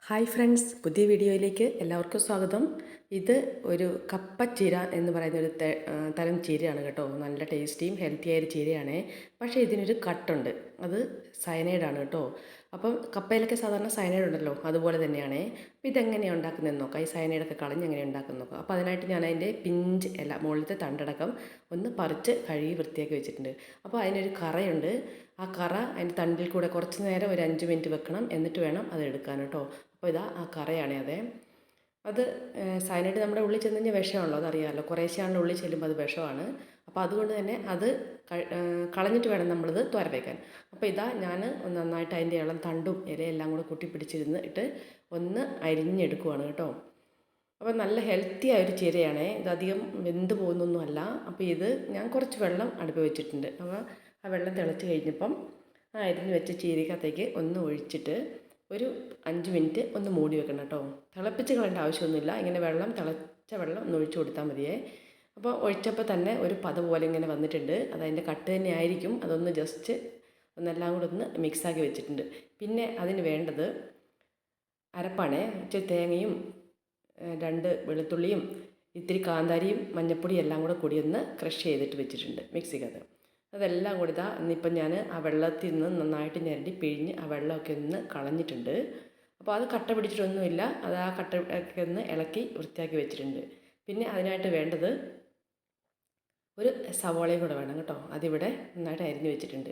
Hi friends, പുതിയ വീഡിയോയിലേക്ക് എല്ലാവർക്കും സ്വാഗതം. ഇത് ഒരു കപ്പച്ചീര എന്ന് പറയുന്ന ഒരു തരം ചീരയാണ് കേട്ടോ. നല്ല ടേസ്റ്റിയും ഹെൽത്തിയായ ചീരയാണ്. പക്ഷേ ഇതിനൊരു കട്ടുണ്ട്, അത് സയനൈഡാണ് കേട്ടോ. അപ്പം കപ്പയിലൊക്കെ സാധാരണ സയനൈഡ് ഉണ്ടല്ലോ, അതുപോലെ തന്നെയാണ്. അപ്പോൾ ഇതെങ്ങനെയാണ് ഉണ്ടാക്കുന്നതെന്ന് നോക്കാം. ഈ സയനൈഡൊക്കെ കളഞ്ഞ് എങ്ങനെ ഉണ്ടാക്കുന്നത് നോക്കാം. അപ്പോൾ അതിനായിട്ട് ഞാൻ അതിൻ്റെ പിഞ്ച് മുകളിലത്തെ തണ്ടടക്കം ഒന്ന് പറിച്ച് കഴുകി വൃത്തിയാക്കി വെച്ചിട്ടുണ്ട്. അപ്പോൾ അതിനൊരു കറയുണ്ട്. ആ കറ അതിൻ്റെ തണ്ടിൽ കൂടെ കുറച്ച് നേരം ഒരു 5 മിനിറ്റ് വെക്കണം, എന്നിട്ട് വേണം അത് എടുക്കാൻ കേട്ടോ. അപ്പോൾ ഇതാ ആ കറയാണ് അത് സയനൈഡ് നമ്മുടെ ഉള്ളിൽ ചെന്ന് കഴിഞ്ഞാൽ വിഷമാണല്ലോ, അതറിയാമല്ലോ. കുറേശ്ശെയാണ് ഉള്ളിൽ ചെല്ലുമ്പോൾ അത് വിഷമാണ്. അപ്പോൾ അതുകൊണ്ട് തന്നെ അത് കളഞ്ഞിട്ട് വേണം നമ്മളിത് തോര വയ്ക്കാൻ. അപ്പോൾ ഇതാ ഞാൻ നന്നായിട്ട് അതിൻ്റെ ഇളം തണ്ടും ഇലയെല്ലാം കൂടെ ഇട്ട് ഒന്ന് അരിഞ്ഞെടുക്കുവാണ് കേട്ടോ. അപ്പോൾ നല്ല ഹെൽത്തി ആയൊരു ചീരയാണേ. ഇതധികം വെന്ത് പോകുന്നൊന്നുമല്ല. അപ്പോൾ ഇത് ഞാൻ കുറച്ച് വെള്ളം അടുപ്പ് വെച്ചിട്ടുണ്ട്. അപ്പോൾ ആ വെള്ളം തിളച്ച് കഴിഞ്ഞപ്പം ആ അരിഞ്ഞ് വെച്ച ചീരക്കകത്തേക്ക് ഒന്ന് ഒഴിച്ചിട്ട് ഒരു 5 മിനിറ്റ് ഒന്ന് മൂടി വെക്കണം കേട്ടോ. തിളപ്പിച്ച് കളയേണ്ട ആവശ്യമൊന്നുമില്ല. ഇങ്ങനെ തിളച്ച വെള്ളം ഒന്ന് ഒഴിച്ചു കൊടുത്താൽ മതിയേ. അപ്പോൾ ഒഴിച്ചപ്പോൾ തന്നെ ഒരു പത പോലെ ഇങ്ങനെ വന്നിട്ടുണ്ട്. അതതിൻ്റെ കട്ട് തന്നെ ആയിരിക്കും. അതൊന്ന് ജസ്റ്റ് ഒന്നെല്ലാം കൂടെ ഒന്ന് മിക്സാക്കി വെച്ചിട്ടുണ്ട്. പിന്നെ അതിന് വേണ്ടത് അരപ്പാണേ. ഇച്ചിരി തേങ്ങയും 2 വെളുത്തുള്ളിയും ഇത്തിരി കാന്താരിയും മഞ്ഞൾപ്പൊടിയും എല്ലാം കൂടി ഒന്ന് ക്രഷ് ചെയ്തിട്ട് വെച്ചിട്ടുണ്ട് മിക്സിക്കകത്ത്. അതെല്ലാം കൂടി ഇന്നിപ്പം ഞാൻ ആ വെള്ളത്തിൽ നിന്ന് നന്നായിട്ട് ഞരടി പിഴിഞ്ഞ് ആ വെള്ളമൊക്കെ ഒന്ന് കളഞ്ഞിട്ടുണ്ട്. അപ്പോൾ അത് കട്ട പിടിച്ചിട്ടൊന്നുമില്ല. അത് ആ കട്ട ഒക്കെ ഒന്ന് ഇളക്കി വൃത്തിയാക്കി വെച്ചിട്ടുണ്ട്. പിന്നെ അതിനായിട്ട് വേണ്ടത് ഒരു സവോളയും കൂടെ വേണം കേട്ടോ. അതിവിടെ നന്നായിട്ട് അരിഞ്ഞ് വെച്ചിട്ടുണ്ട്.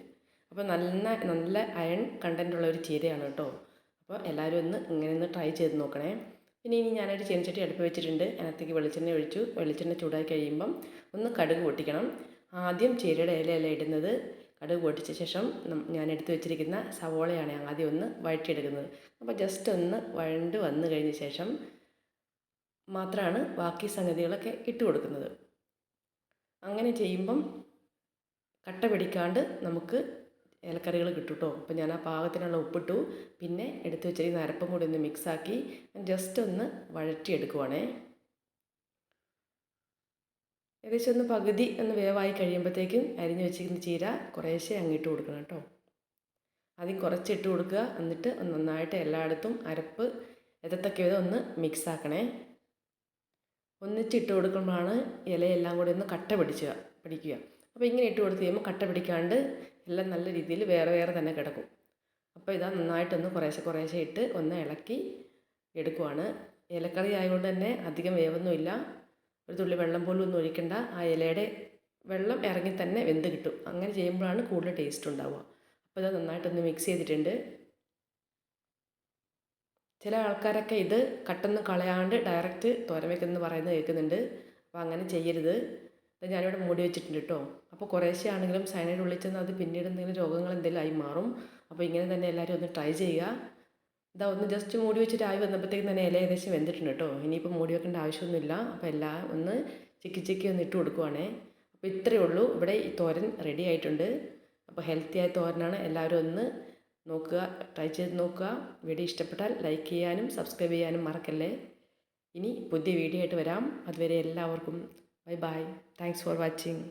അപ്പോൾ നല്ല അയൺ കണ്ടൻറ്റുള്ള ഒരു ചീരയാണ് കേട്ടോ. അപ്പോൾ എല്ലാവരും ഇങ്ങനെ ഒന്ന് ട്രൈ ചെയ്ത് നോക്കണേ. പിന്നെ ഇനി ഞാനൊരു ചീനച്ചട്ടി അടുപ്പ് വെച്ചിട്ടുണ്ട്. അതിനകത്തേക്ക് വെളിച്ചെണ്ണ ഒഴിച്ചു. വെളിച്ചെണ്ണ ചൂടായി കഴിയുമ്പം ഒന്ന് കടുക് പൊട്ടിക്കണം. ആദ്യം ചീരയുടെ ഇലയല്ല ഇടുന്നത്. കടുക് പൊട്ടിച്ച ശേഷം ഞാൻ എടുത്ത് വെച്ചിരിക്കുന്ന സവോളയാണ് ആദ്യം ഒന്ന് വഴറ്റിയെടുക്കുന്നത്. അപ്പോൾ ജസ്റ്റ് ഒന്ന് വഴണ്ട് വന്നു കഴിഞ്ഞ ശേഷം മാത്രമാണ് ബാക്കി സംഗതികളൊക്കെ ഇട്ട് കൊടുക്കുന്നത്. അങ്ങനെ ചെയ്യുമ്പം കട്ട പിടിക്കാണ്ട് നമുക്ക് ഇലക്കറികൾ കിട്ടും കേട്ടോ. അപ്പോൾ ഞാൻ ആ പാകത്തിനുള്ള ഉപ്പിട്ടു. പിന്നെ എടുത്ത് വെച്ചിരിക്കുന്ന അരപ്പും കൂടി ഒന്ന് മിക്സാക്കി ജസ്റ്റ് ഒന്ന് വഴറ്റിയെടുക്കുവാണേ. ഏകദേശം ഒന്ന് പകുതി ഒന്ന് വേവായി കഴിയുമ്പോഴത്തേക്കും അരിഞ്ഞു വെച്ചിരിക്കുന്ന ചീര കുറേശ്ശെ അങ്ങിട്ട് കൊടുക്കണം കേട്ടോ. ആദ്യം കുറച്ചിട്ട് കൊടുക്കുക. എന്നിട്ട് നന്നായിട്ട് എല്ലായിടത്തും അരപ്പ് എത്തത്തക്ക വിധം ഒന്ന് മിക്സാക്കണേ. ഒന്നിച്ചിട്ട് കൊടുക്കുമ്പോഴാണ് ഇലയെല്ലാം കൂടി ഒന്ന് കട്ട പിടിക്കുക. അപ്പോൾ ഇങ്ങനെ ഇട്ട് കൊടുത്ത് കഴിയുമ്പോൾ കട്ട പിടിക്കാണ്ട് എല്ലാം നല്ല രീതിയിൽ വേറെ വേറെ തന്നെ കിടക്കും. അപ്പോൾ ഇതാ നന്നായിട്ടൊന്ന് കുറേശ്ശെ ഇട്ട് ഒന്ന് ഇളക്കി എടുക്കുവാണ്. ഇലക്കറി ആയതുകൊണ്ട് തന്നെ അധികം വേവൊന്നുമില്ല. ഒരു തുള്ളി വെള്ളം പോലും ഒന്നും ഒഴിക്കണ്ട. ആ ഇലയുടെ വെള്ളം ഇറങ്ങി തന്നെ വെന്ത് കിട്ടും. അങ്ങനെ ചെയ്യുമ്പോഴാണ് കൂടുതൽ ടേസ്റ്റ് ഉണ്ടാവുക. അപ്പോൾ ഇത് നന്നായിട്ടൊന്ന് മിക്സ് ചെയ്തിട്ടുണ്ട്. ചില ആൾക്കാരൊക്കെ ഇത് കട്ടൊന്നും കളയാണ്ട് ഡയറക്റ്റ് തോരൻ വെക്കുന്നെന്ന് പറയുന്നത് കേൾക്കുന്നുണ്ട്. അപ്പോൾ അങ്ങനെ ചെയ്യരുത്. ഇത് ഞാനിവിടെ മൂടി വെച്ചിട്ടുണ്ട് കേട്ടോ. അപ്പോൾ കുറേശ്ശെ ആണെങ്കിലും സയനൈഡ് ഉള്ളിൽ ചെന്ന് അത് പിന്നീട് എന്തെങ്കിലും രോഗങ്ങൾ എന്തെങ്കിലും ആയി മാറും. അപ്പോൾ ഇങ്ങനെ തന്നെ എല്ലാവരും ഒന്ന് ട്രൈ ചെയ്യുക. ഇതാ ഒന്ന് ജസ്റ്റ് മൂടി വെച്ചിട്ട് ആയി വന്നപ്പോഴത്തേക്കും തന്നെ ഇല ഏകദേശം വെന്തിട്ടുണ്ട് കേട്ടോ. ഇനിയിപ്പോൾ മൂടി വെക്കേണ്ട ആവശ്യമൊന്നുമില്ല. അപ്പോൾ എല്ലാം ഒന്ന് ചിക്കി ഒന്ന് ഇട്ട് കൊടുക്കുവാണേ. അപ്പോൾ ഇത്രയേ ഉള്ളൂ. ഇവിടെ ഈ തോരൻ റെഡി ആയിട്ടുണ്ട്. അപ്പോൾ ഹെൽത്തി ആയ തോരനാണ്. എല്ലാവരും ഒന്ന് നോക്കുക, ട്രൈ ചെയ്ത് നോക്കുക. വീഡിയോ ഇഷ്ടപ്പെട്ടാൽ ലൈക്ക് ചെയ്യാനും സബ്സ്ക്രൈബ് ചെയ്യാനും മറക്കല്ലേ. ഇനി പുതിയ വീഡിയോ ആയിട്ട് വരാം. അതുവരെ എല്ലാവർക്കും ബൈ. Thanks for watching.